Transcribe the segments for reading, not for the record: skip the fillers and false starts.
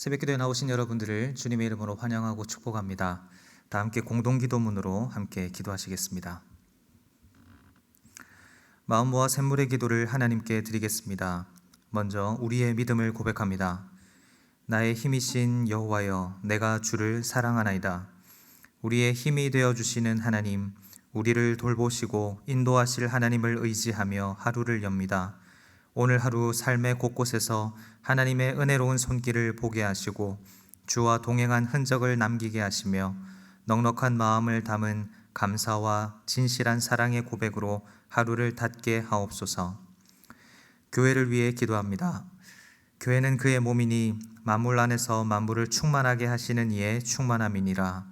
새벽기도에 나오신 여러분들을 주님의 이름으로 환영하고 축복합니다. 다 함께 공동기도문으로 함께 기도하시겠습니다. 마음 모아 샘물의 기도를 하나님께 드리겠습니다. 먼저 우리의 믿음을 고백합니다. 나의 힘이신 여호와여, 내가 주를 사랑하나이다. 우리의 힘이 되어주시는 하나님, 우리를 돌보시고 인도하실 하나님을 의지하며 하루를 엽니다. 오늘 하루 삶의 곳곳에서 하나님의 은혜로운 손길을 보게 하시고 주와 동행한 흔적을 남기게 하시며 넉넉한 마음을 담은 감사와 진실한 사랑의 고백으로 하루를 닫게 하옵소서. 교회를 위해 기도합니다. 교회는 그의 몸이니 만물 안에서 만물을 충만하게 하시는 이의 충만함이니라.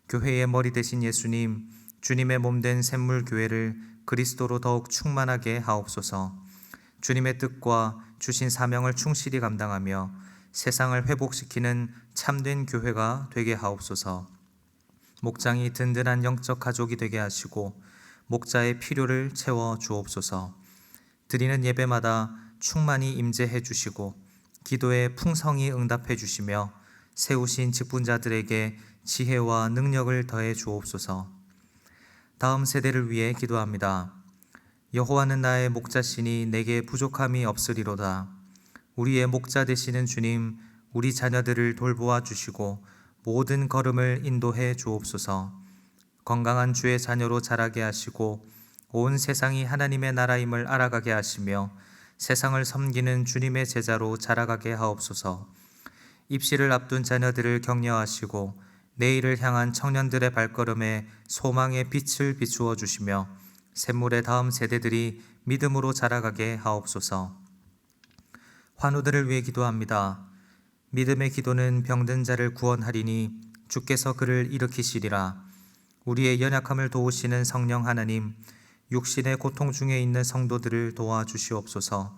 교회의 머리 되신 예수님, 주님의 몸된 샘물 교회를 그리스도로 더욱 충만하게 하옵소서. 주님의 뜻과 주신 사명을 충실히 감당하며 세상을 회복시키는 참된 교회가 되게 하옵소서. 목장이 든든한 영적 가족이 되게 하시고 목자의 필요를 채워 주옵소서. 드리는 예배마다 충만히 임재해 주시고 기도에 풍성히 응답해 주시며 세우신 직분자들에게 지혜와 능력을 더해 주옵소서. 다음 세대를 위해 기도합니다. 여호와는 나의 목자시니 내게 부족함이 없으리로다. 우리의 목자 되시는 주님, 우리 자녀들을 돌보아 주시고 모든 걸음을 인도해 주옵소서. 건강한 주의 자녀로 자라게 하시고 온 세상이 하나님의 나라임을 알아가게 하시며 세상을 섬기는 주님의 제자로 자라가게 하옵소서. 입시를 앞둔 자녀들을 격려하시고 내일을 향한 청년들의 발걸음에 소망의 빛을 비추어 주시며 샘물의 다음 세대들이 믿음으로 자라가게 하옵소서. 환우들을 위해 기도합니다. 믿음의 기도는 병든 자를 구원하리니 주께서 그를 일으키시리라. 우리의 연약함을 도우시는 성령 하나님, 육신의 고통 중에 있는 성도들을 도와주시옵소서.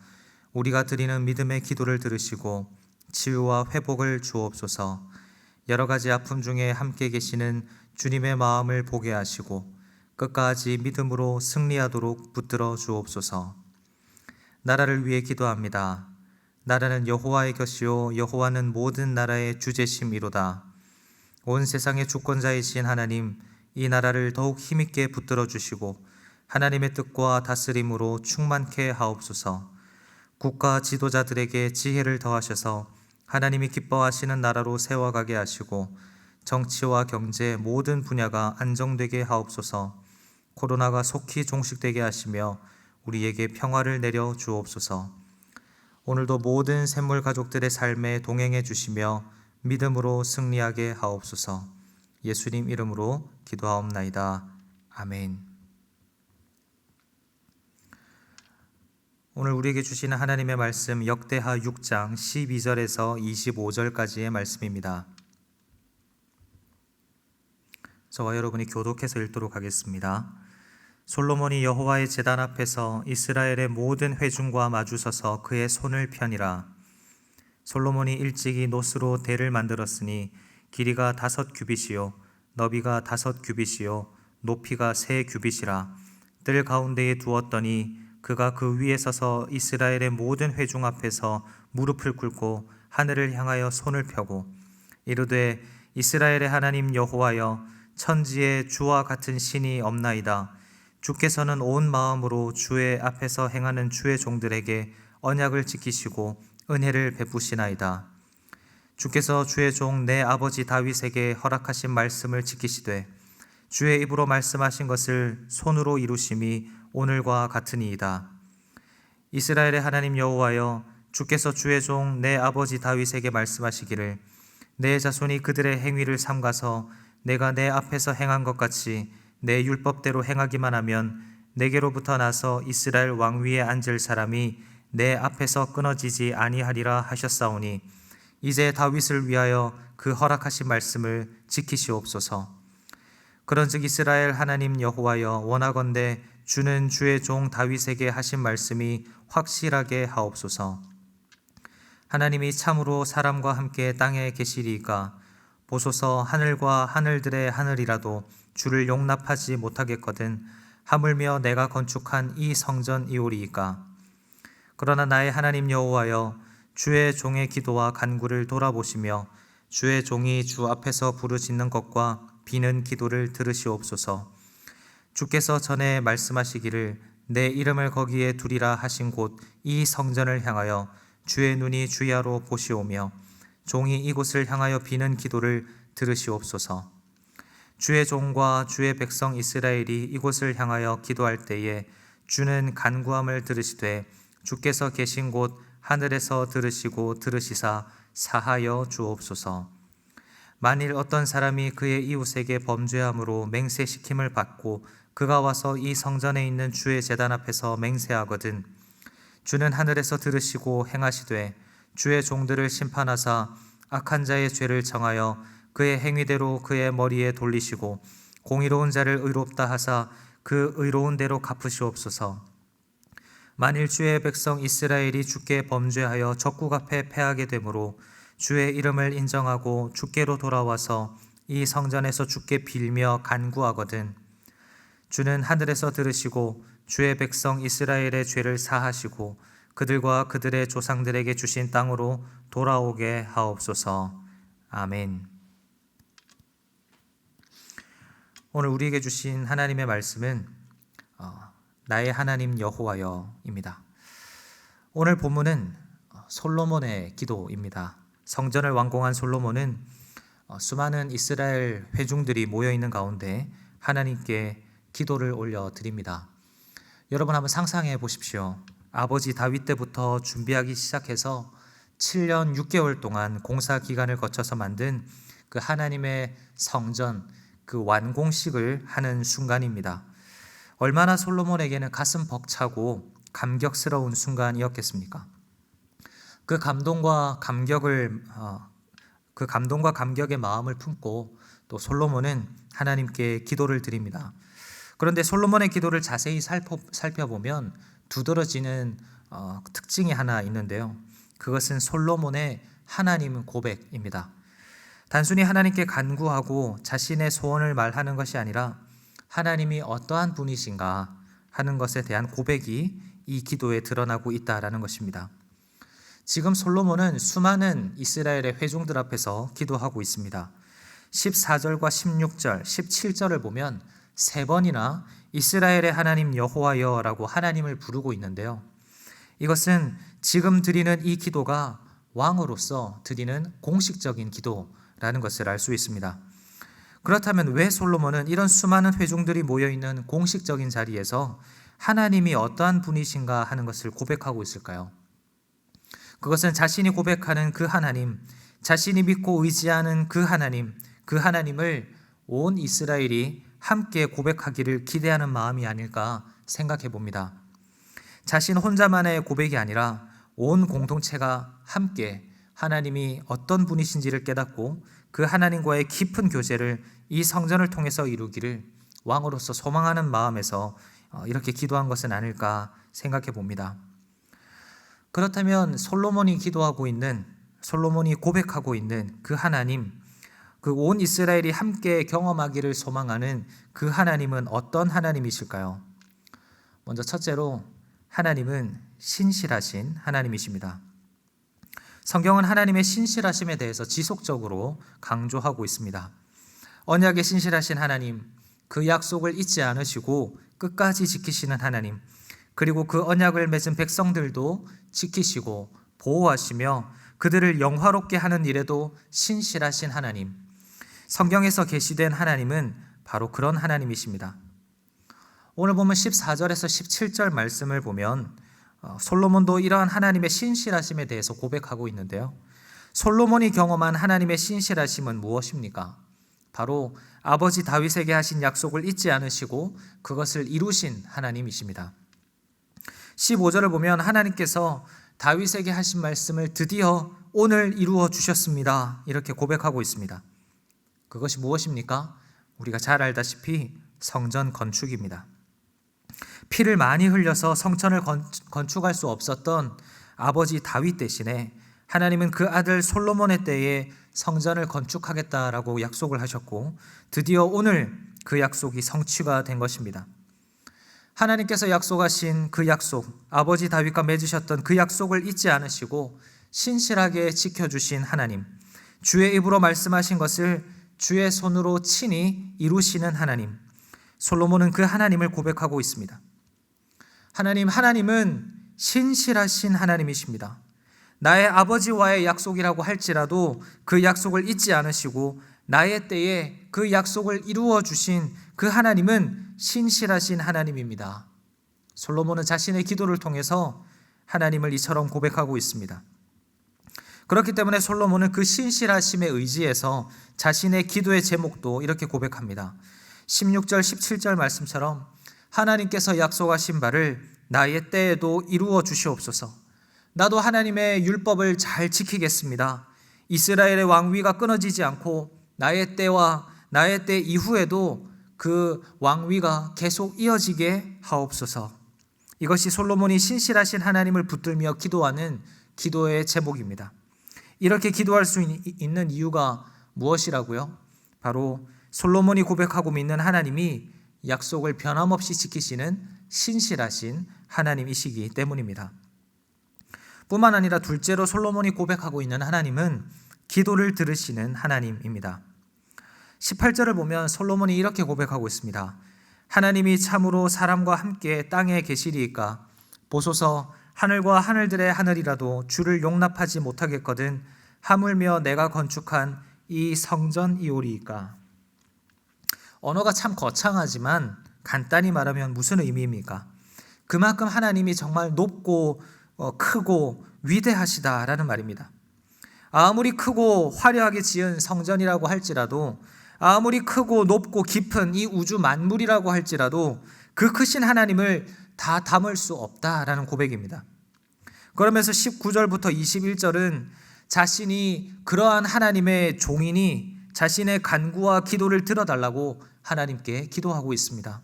우리가 드리는 믿음의 기도를 들으시고 치유와 회복을 주옵소서. 여러 가지 아픔 중에 함께 계시는 주님의 마음을 보게 하시고 끝까지 믿음으로 승리하도록 붙들어 주옵소서. 나라를 위해 기도합니다. 나라는 여호와의 것이요 여호와는 모든 나라의 주제심이로다. 온 세상의 주권자이신 하나님, 이 나라를 더욱 힘있게 붙들어 주시고 하나님의 뜻과 다스림으로 충만케 하옵소서. 국가 지도자들에게 지혜를 더하셔서 하나님이 기뻐하시는 나라로 세워가게 하시고 정치와 경제 모든 분야가 안정되게 하옵소서. 코로나가 속히 종식되게 하시며 우리에게 평화를 내려 주옵소서. 오늘도 모든 샘물 가족들의 삶에 동행해 주시며 믿음으로 승리하게 하옵소서. 예수님 이름으로 기도하옵나이다. 아멘. 오늘 우리에게 주시는 하나님의 말씀 역대하 6장 12절에서 25절까지의 말씀입니다. 저와 여러분이 교독해서 읽도록 하겠습니다. 솔로몬이 여호와의 제단 앞에서 이스라엘의 모든 회중과 마주서서 그의 손을 펴니라. 솔로몬이 일찍이 노스로 대를 만들었으니 길이가 5규빗이요 너비가 5규빗이요 높이가 3규빗이라. 뜰 가운데에 두었더니 그가 그 위에 서서 이스라엘의 모든 회중 앞에서 무릎을 꿇고 하늘을 향하여 손을 펴고 이르되 이스라엘의 하나님 여호와여, 천지에 주와 같은 신이 없나이다. 주께서는 온 마음으로 주의 앞에서 행하는 주의 종들에게 언약을 지키시고 은혜를 베푸시나이다. 주께서 주의 종 내 아버지 다윗에게 허락하신 말씀을 지키시되 주의 입으로 말씀하신 것을 손으로 이루심이 오늘과 같으니이다. 이스라엘의 하나님 여호와여, 주께서 주의 종 내 아버지 다윗에게 말씀하시기를 내 자손이 그들의 행위를 삼가서 내가 내 앞에서 행한 것 같이 내 율법대로 행하기만 하면 내게로부터 나서 이스라엘 왕위에 앉을 사람이 내 앞에서 끊어지지 아니하리라 하셨사오니 이제 다윗을 위하여 그 허락하신 말씀을 지키시옵소서. 그런즉 이스라엘 하나님 여호와여, 원하건대 주는 주의 종 다윗에게 하신 말씀이 확실하게 하옵소서. 하나님이 참으로 사람과 함께 땅에 계시리이까 보소서, 하늘과 하늘들의 하늘이라도 주를 용납하지 못하겠거든 하물며 내가 건축한 이 성전이오리이까. 그러나 나의 하나님 여호와여, 주의 종의 기도와 간구를 돌아보시며 주의 종이 주 앞에서 부르짖는 것과 비는 기도를 들으시옵소서. 주께서 전에 말씀하시기를 내 이름을 거기에 두리라 하신 곳 이 성전을 향하여 주의 눈이 주야로 보시오며 종이 이곳을 향하여 비는 기도를 들으시옵소서. 주의 종과 주의 백성 이스라엘이 이곳을 향하여 기도할 때에 주는 간구함을 들으시되 주께서 계신 곳 하늘에서 들으시고 들으시사 사하여 주옵소서. 만일 어떤 사람이 그의 이웃에게 범죄함으로 맹세시킴을 받고 그가 와서 이 성전에 있는 주의 제단 앞에서 맹세하거든 주는 하늘에서 들으시고 행하시되 주의 종들을 심판하사 악한 자의 죄를 정하여 그의 행위대로 그의 머리에 돌리시고 공의로운 자를 의롭다 하사 그 의로운 대로 갚으시옵소서. 만일 주의 백성 이스라엘이 주께 범죄하여 적국 앞에 패하게 되므로 주의 이름을 인정하고 주께로 돌아와서 이 성전에서 주께 빌며 간구하거든 주는 하늘에서 들으시고 주의 백성 이스라엘의 죄를 사하시고 그들과 그들의 조상들에게 주신 땅으로 돌아오게 하옵소서. 아멘. 오늘 우리에게 주신 하나님의 말씀은 나의 하나님 여호와여입니다. 오늘 본문은 솔로몬의 기도입니다. 성전을 완공한 솔로몬은 수많은 이스라엘 회중들이 모여있는 가운데 하나님께 기도를 올려드립니다. 여러분 한번 상상해 보십시오. 아버지 다윗 때부터 준비하기 시작해서 7년 6개월 동안 공사 기간을 거쳐서 만든 그 하나님의 성전, 그 완공식을 하는 순간입니다. 얼마나 솔로몬에게는 가슴 벅차고 감격스러운 순간이었겠습니까? 그 감동과 감격의 마음을 품고 또 솔로몬은 하나님께 기도를 드립니다. 그런데 솔로몬의 기도를 자세히 살펴보면 두드러지는 특징이 하나 있는데요. 그것은 솔로몬의 하나님 고백입니다. 단순히 하나님께 간구하고 자신의 소원을 말하는 것이 아니라 하나님이 어떠한 분이신가 하는 것에 대한 고백이 이 기도에 드러나고 있다라는 것입니다. 지금 솔로몬은 수많은 이스라엘의 회중들 앞에서 기도하고 있습니다. 14절과 16절, 17절을 보면 3번이나 이스라엘의 하나님 여호와여라고 하나님을 부르고 있는데요. 이것은 지금 드리는 이 기도가 왕으로서 드리는 공식적인 기도라는 것을 알 수 있습니다. 그렇다면 왜 솔로몬은 이런 수많은 회중들이 모여있는 공식적인 자리에서 하나님이 어떠한 분이신가 하는 것을 고백하고 있을까요? 그것은 자신이 고백하는 그 하나님, 자신이 믿고 의지하는 그 하나님을 온 이스라엘이 함께 고백하기를 기대하는 마음이 아닐까 생각해 봅니다. 자신 혼자만의 고백이 아니라 온 공동체가 함께 하나님이 어떤 분이신지를 깨닫고 그 하나님과의 깊은 교제를 이 성전을 통해서 이루기를 왕으로서 소망하는 마음에서 이렇게 기도한 것은 아닐까 생각해 봅니다. 그렇다면 솔로몬이 고백하고 있는 그 하나님, 그 온 이스라엘이 함께 경험하기를 소망하는 그 하나님은 어떤 하나님이실까요? 먼저 첫째로 하나님은 신실하신 하나님이십니다. 성경은 하나님의 신실하심에 대해서 지속적으로 강조하고 있습니다. 언약에 신실하신 하나님, 그 약속을 잊지 않으시고 끝까지 지키시는 하나님, 그리고 그 언약을 맺은 백성들도 지키시고 보호하시며 그들을 영화롭게 하는 일에도 신실하신 하나님, 성경에서 계시된 하나님은 바로 그런 하나님이십니다. 오늘 보면 14절에서 17절 말씀을 보면 솔로몬도 이러한 하나님의 신실하심에 대해서 고백하고 있는데요. 솔로몬이 경험한 하나님의 신실하심은 무엇입니까? 바로 아버지 다윗에게 하신 약속을 잊지 않으시고 그것을 이루신 하나님이십니다. 15절을 보면 하나님께서 다윗에게 하신 말씀을 드디어 오늘 이루어 주셨습니다. 이렇게 고백하고 있습니다. 그것이 무엇입니까? 우리가 잘 알다시피 성전 건축입니다. 피를 많이 흘려서 성전을 건축할 수 없었던 아버지 다윗 대신에 하나님은 그 아들 솔로몬의 때에 성전을 건축하겠다라고 약속을 하셨고 드디어 오늘 그 약속이 성취가 된 것입니다. 하나님께서 약속하신 그 약속, 아버지 다윗과 맺으셨던 그 약속을 잊지 않으시고 신실하게 지켜주신 하나님, 주의 입으로 말씀하신 것을 주의 손으로 친히 이루시는 하나님, 솔로몬은 그 하나님을 고백하고 있습니다. 하나님은 신실하신 하나님이십니다. 나의 아버지와의 약속이라고 할지라도 그 약속을 잊지 않으시고 나의 때에 그 약속을 이루어 주신 그 하나님은 신실하신 하나님입니다. 솔로몬은 자신의 기도를 통해서 하나님을 이처럼 고백하고 있습니다. 그렇기 때문에 솔로몬은 그 신실하심에 의지해서 자신의 기도의 제목도 이렇게 고백합니다. 16절 17절 말씀처럼 하나님께서 약속하신 바를 나의 때에도 이루어 주시옵소서. 나도 하나님의 율법을 잘 지키겠습니다. 이스라엘의 왕위가 끊어지지 않고 나의 때와 나의 때 이후에도 그 왕위가 계속 이어지게 하옵소서. 이것이 솔로몬이 신실하신 하나님을 붙들며 기도하는 기도의 제목입니다. 이렇게 기도할 수 있는 이유가 무엇이라고요? 바로 솔로몬이 고백하고 믿는 하나님이 약속을 변함없이 지키시는 신실하신 하나님이시기 때문입니다. 뿐만 아니라 둘째로 솔로몬이 고백하고 있는 하나님은 기도를 들으시는 하나님입니다. 18절을 보면 솔로몬이 이렇게 고백하고 있습니다. 하나님이 참으로 사람과 함께 땅에 계시리이까? 보소서, 하늘과 하늘들의 하늘이라도 주를 용납하지 못하겠거든 하물며 내가 건축한 이 성전이오리이까? 언어가 참 거창하지만 간단히 말하면 무슨 의미입니까? 그만큼 하나님이 정말 높고 크고 위대하시다라는 말입니다. 아무리 크고 화려하게 지은 성전이라고 할지라도, 아무리 크고 높고 깊은 이 우주 만물이라고 할지라도 그 크신 하나님을 다 담을 수 없다라는 고백입니다. 그러면서 19절부터 21절은 자신이 그러한 하나님의 종이니 자신의 간구와 기도를 들어달라고 하나님께 기도하고 있습니다.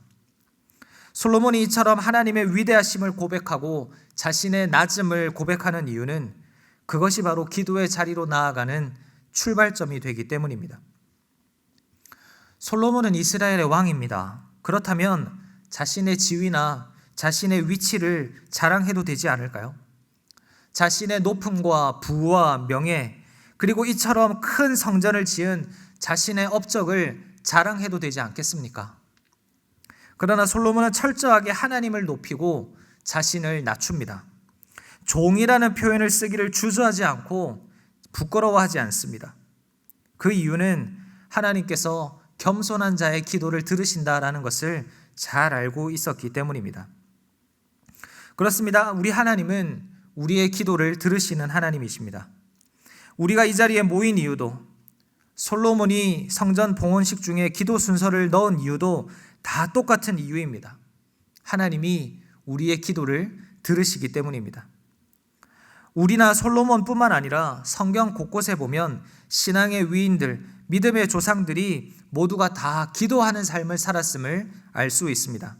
솔로몬이 이처럼 하나님의 위대하심을 고백하고 자신의 낮음을 고백하는 이유는 그것이 바로 기도의 자리로 나아가는 출발점이 되기 때문입니다. 솔로몬은 이스라엘의 왕입니다. 그렇다면 자신의 지위나 자신의 위치를 자랑해도 되지 않을까요? 자신의 높음과 부와 명예, 그리고 이처럼 큰 성전을 지은 자신의 업적을 자랑해도 되지 않겠습니까? 그러나 솔로몬은 철저하게 하나님을 높이고 자신을 낮춥니다. 종이라는 표현을 쓰기를 주저하지 않고 부끄러워하지 않습니다. 그 이유는 하나님께서 겸손한 자의 기도를 들으신다라는 것을 잘 알고 있었기 때문입니다. 그렇습니다. 우리 하나님은 우리의 기도를 들으시는 하나님이십니다. 우리가 이 자리에 모인 이유도, 솔로몬이 성전 봉헌식 중에 기도 순서를 넣은 이유도 다 똑같은 이유입니다. 하나님이 우리의 기도를 들으시기 때문입니다. 우리나 솔로몬뿐만 아니라 성경 곳곳에 보면 신앙의 위인들, 믿음의 조상들이 모두가 다 기도하는 삶을 살았음을 알 수 있습니다.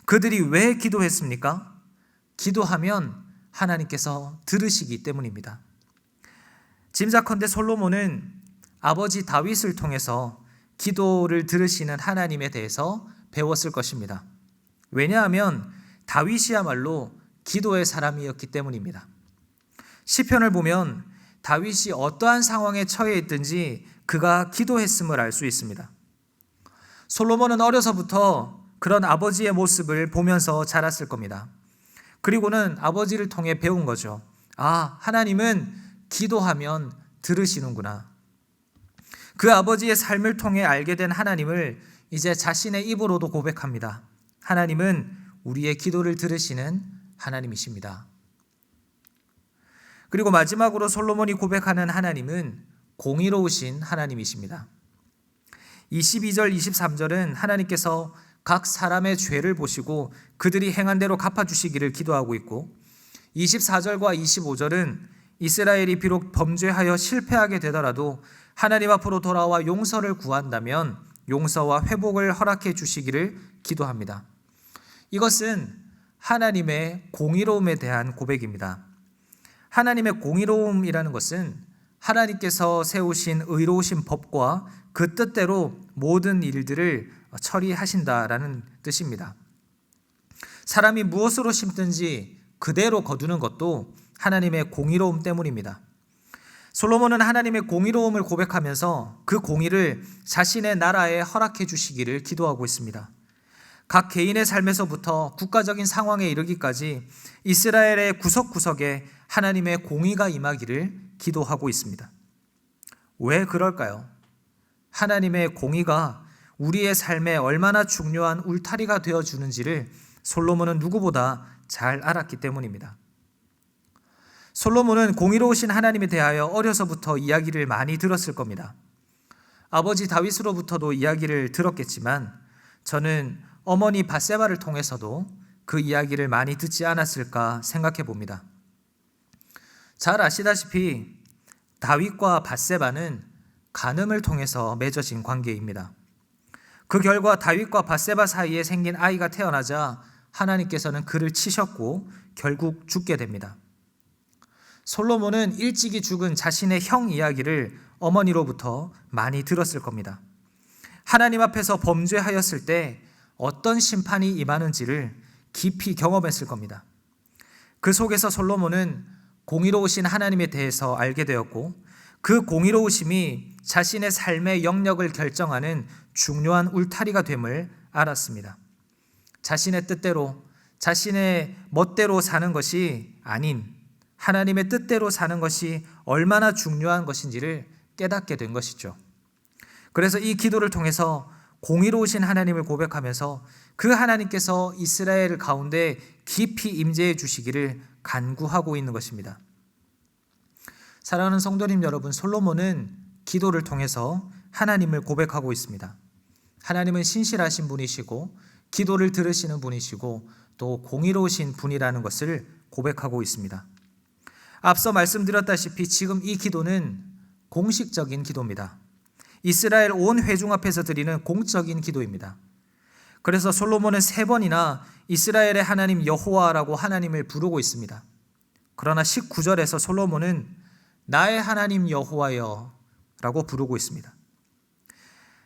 그들이 왜 기도했습니까? 기도하면 하나님께서 들으시기 때문입니다. 짐작컨대 솔로몬은 아버지 다윗을 통해서 기도를 들으시는 하나님에 대해서 배웠을 것입니다. 왜냐하면 다윗이야말로 기도의 사람이었기 때문입니다. 시편을 보면 다윗이 어떠한 상황에 처해 있든지 그가 기도했음을 알 수 있습니다. 솔로몬은 어려서부터 그런 아버지의 모습을 보면서 자랐을 겁니다. 그리고는 아버지를 통해 배운 거죠. 아, 하나님은 기도하면 들으시는구나. 그 아버지의 삶을 통해 알게 된 하나님을 이제 자신의 입으로도 고백합니다. 하나님은 우리의 기도를 들으시는 하나님이십니다. 그리고 마지막으로 솔로몬이 고백하는 하나님은 공의로우신 하나님이십니다. 22절, 23절은 하나님께서 각 사람의 죄를 보시고 그들이 행한 대로 갚아주시기를 기도하고 있고, 24절과 25절은 이스라엘이 비록 범죄하여 실패하게 되더라도 하나님 앞으로 돌아와 용서를 구한다면 용서와 회복을 허락해 주시기를 기도합니다. 이것은 하나님의 공의로움에 대한 고백입니다. 하나님의 공의로움이라는 것은 하나님께서 세우신 의로우신 법과 그 뜻대로 모든 일들을 처리하신다라는 뜻입니다. 사람이 무엇으로 심든지 그대로 거두는 것도 하나님의 공의로움 때문입니다. 솔로몬은 하나님의 공의로움을 고백하면서 그 공의를 자신의 나라에 허락해 주시기를 기도하고 있습니다. 각 개인의 삶에서부터 국가적인 상황에 이르기까지 이스라엘의 구석구석에 하나님의 공의가 임하기를 기도하고 있습니다. 왜 그럴까요? 하나님의 공의가 우리의 삶에 얼마나 중요한 울타리가 되어주는지를 솔로몬은 누구보다 잘 알았기 때문입니다. 솔로몬은 공의로우신 하나님에 대하여 어려서부터 이야기를 많이 들었을 겁니다. 아버지 다윗으로부터도 이야기를 들었겠지만 저는 어머니 밧세바를 통해서도 그 이야기를 많이 듣지 않았을까 생각해 봅니다. 잘 아시다시피 다윗과 밧세바는 간음을 통해서 맺어진 관계입니다. 그 결과 다윗과 밧세바 사이에 생긴 아이가 태어나자 하나님께서는 그를 치셨고 결국 죽게 됩니다. 솔로몬은 일찍이 죽은 자신의 형 이야기를 어머니로부터 많이 들었을 겁니다. 하나님 앞에서 범죄하였을 때 어떤 심판이 임하는지를 깊이 경험했을 겁니다. 그 속에서 솔로몬은 공의로우신 하나님에 대해서 알게 되었고 그 공의로우심이 자신의 삶의 영역을 결정하는 중요한 울타리가 됨을 알았습니다. 자신의 뜻대로, 자신의 멋대로 사는 것이 아닌 하나님의 뜻대로 사는 것이 얼마나 중요한 것인지를 깨닫게 된 것이죠. 그래서 이 기도를 통해서 공의로우신 하나님을 고백하면서 그 하나님께서 이스라엘 가운데 깊이 임재해 주시기를 간구하고 있는 것입니다. 사랑하는 성도님 여러분, 솔로몬은 기도를 통해서 하나님을 고백하고 있습니다. 하나님은 신실하신 분이시고 기도를 들으시는 분이시고 또 공의로우신 분이라는 것을 고백하고 있습니다. 앞서 말씀드렸다시피 지금 이 기도는 공식적인 기도입니다. 이스라엘 온 회중 앞에서 드리는 공적인 기도입니다. 그래서 솔로몬은 3번이나 이스라엘의 하나님 여호와라고 하나님을 부르고 있습니다. 그러나 19절에서 솔로몬은 나의 하나님 여호와여 라고 부르고 있습니다.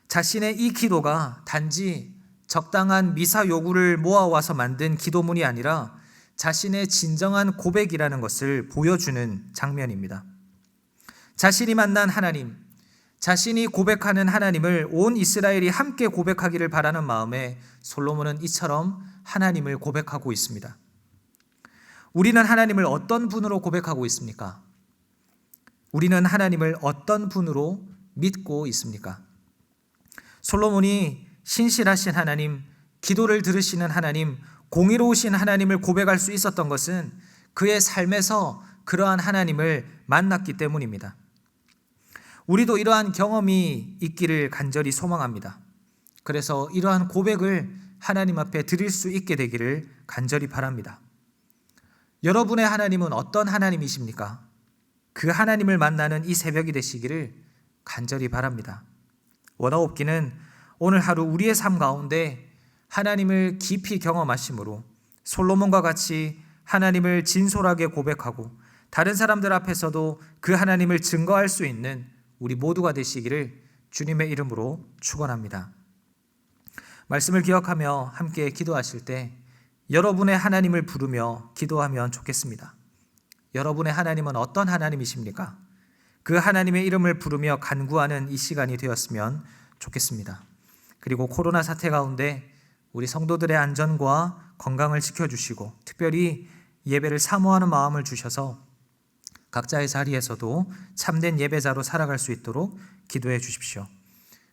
자신의 이 기도가 단지 적당한 미사 요구를 모아와서 만든 기도문이 아니라 자신의 진정한 고백이라는 것을 보여주는 장면입니다. 자신이 만난 하나님, 자신이 고백하는 하나님을 온 이스라엘이 함께 고백하기를 바라는 마음에 솔로몬은 이처럼 하나님을 고백하고 있습니다. 우리는 하나님을 어떤 분으로 고백하고 있습니까? 우리는 하나님을 어떤 분으로 믿고 있습니까? 솔로몬이 신실하신 하나님, 기도를 들으시는 하나님, 공의로우신 하나님을 고백할 수 있었던 것은 그의 삶에서 그러한 하나님을 만났기 때문입니다. 우리도 이러한 경험이 있기를 간절히 소망합니다. 그래서 이러한 고백을 하나님 앞에 드릴 수 있게 되기를 간절히 바랍니다. 여러분의 하나님은 어떤 하나님이십니까? 그 하나님을 만나는 이 새벽이 되시기를 간절히 바랍니다. 원하옵기는 오늘 하루 우리의 삶 가운데 하나님을 깊이 경험하심으로 솔로몬과 같이 하나님을 진솔하게 고백하고 다른 사람들 앞에서도 그 하나님을 증거할 수 있는 우리 모두가 되시기를 주님의 이름으로 축원합니다. 말씀을 기억하며 함께 기도하실 때 여러분의 하나님을 부르며 기도하면 좋겠습니다. 여러분의 하나님은 어떤 하나님이십니까? 그 하나님의 이름을 부르며 간구하는 이 시간이 되었으면 좋겠습니다. 그리고 코로나 사태 가운데 우리 성도들의 안전과 건강을 지켜주시고 특별히 예배를 사모하는 마음을 주셔서 각자의 자리에서도 참된 예배자로 살아갈 수 있도록 기도해 주십시오.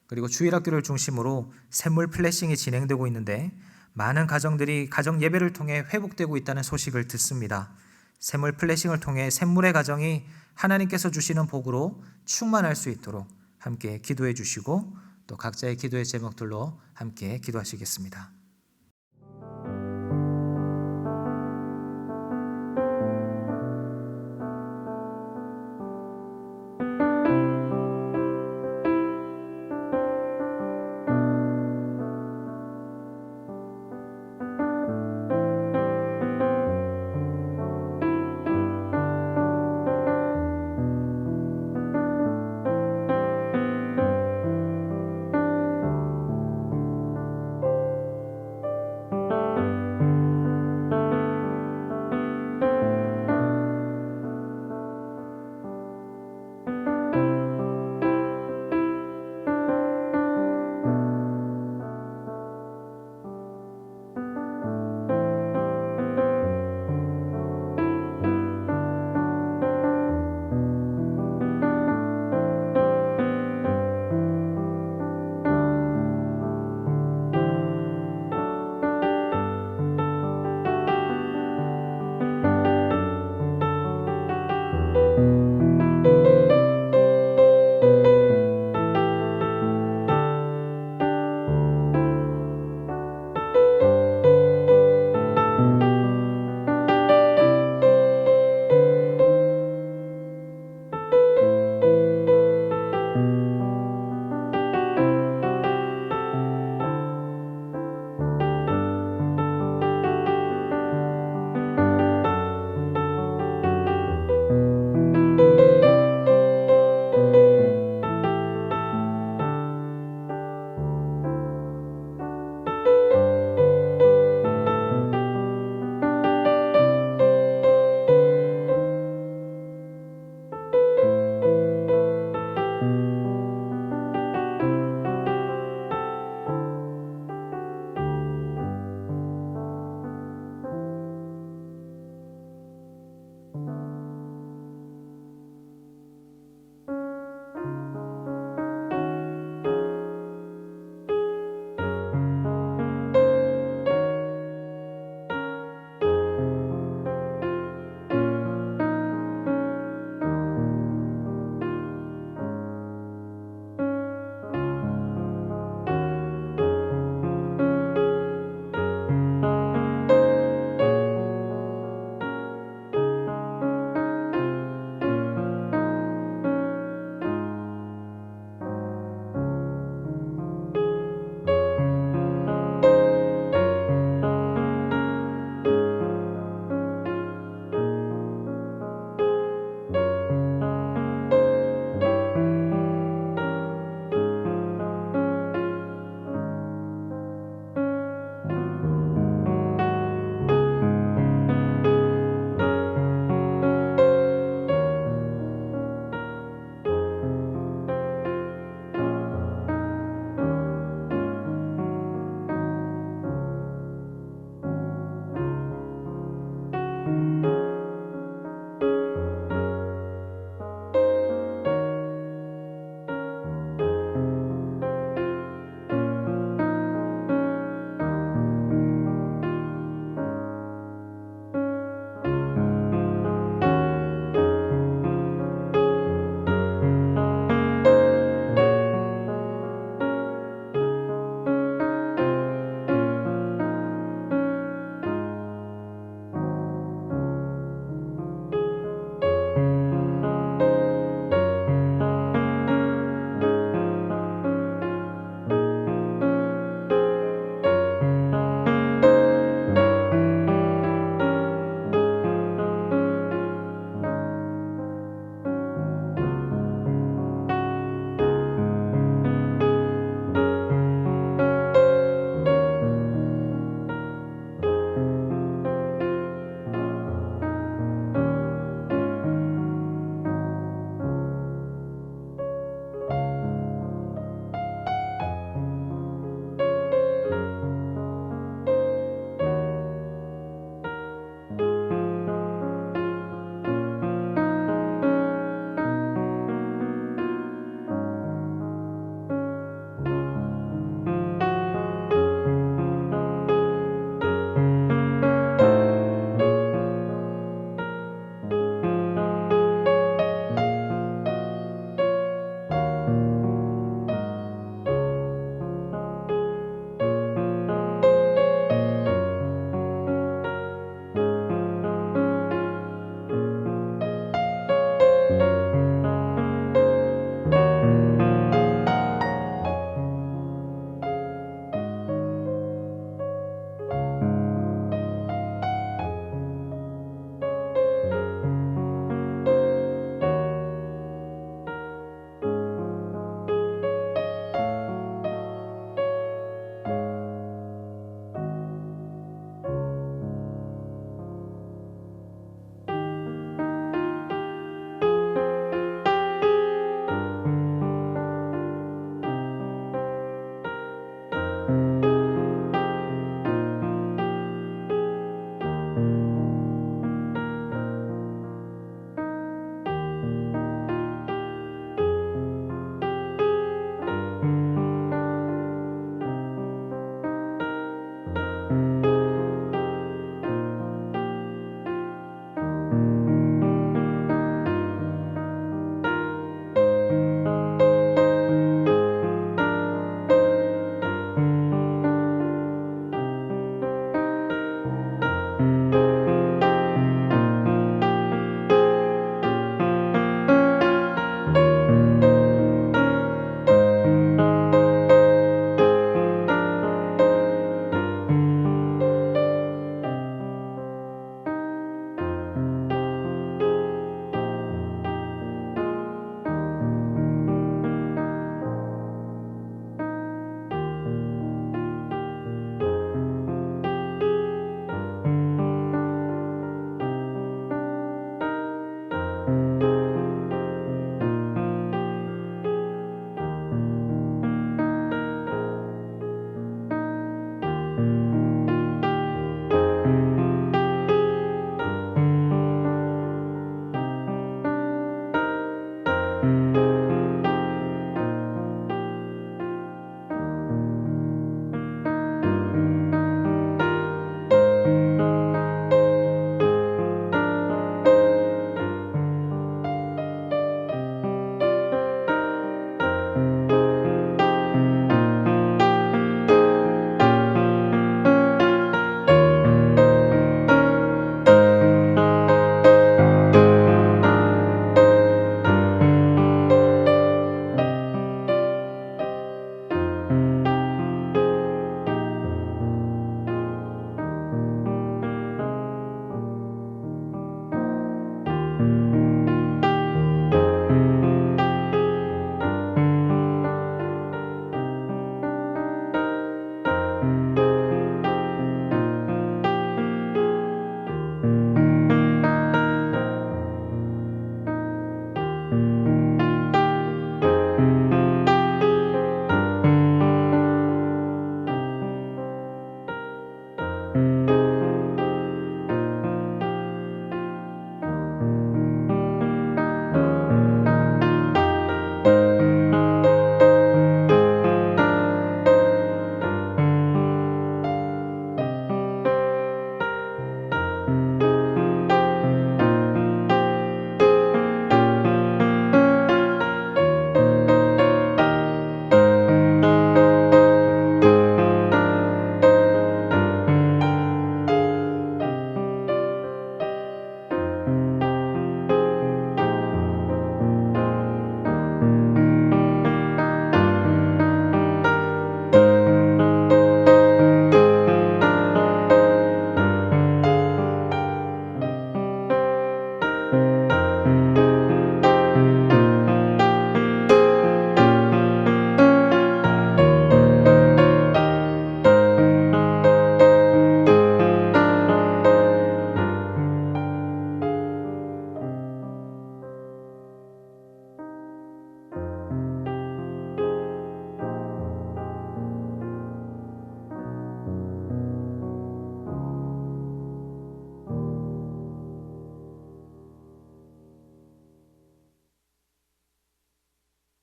그리고 주일학교를 중심으로 샘물 플래싱이 진행되고 있는데 많은 가정들이 가정 예배를 통해 회복되고 있다는 소식을 듣습니다. 샘물 플래싱을 통해 샘물의 가정이 하나님께서 주시는 복으로 충만할 수 있도록 함께 기도해 주시고 또 각자의 기도의 제목들로 함께 기도하시겠습니다.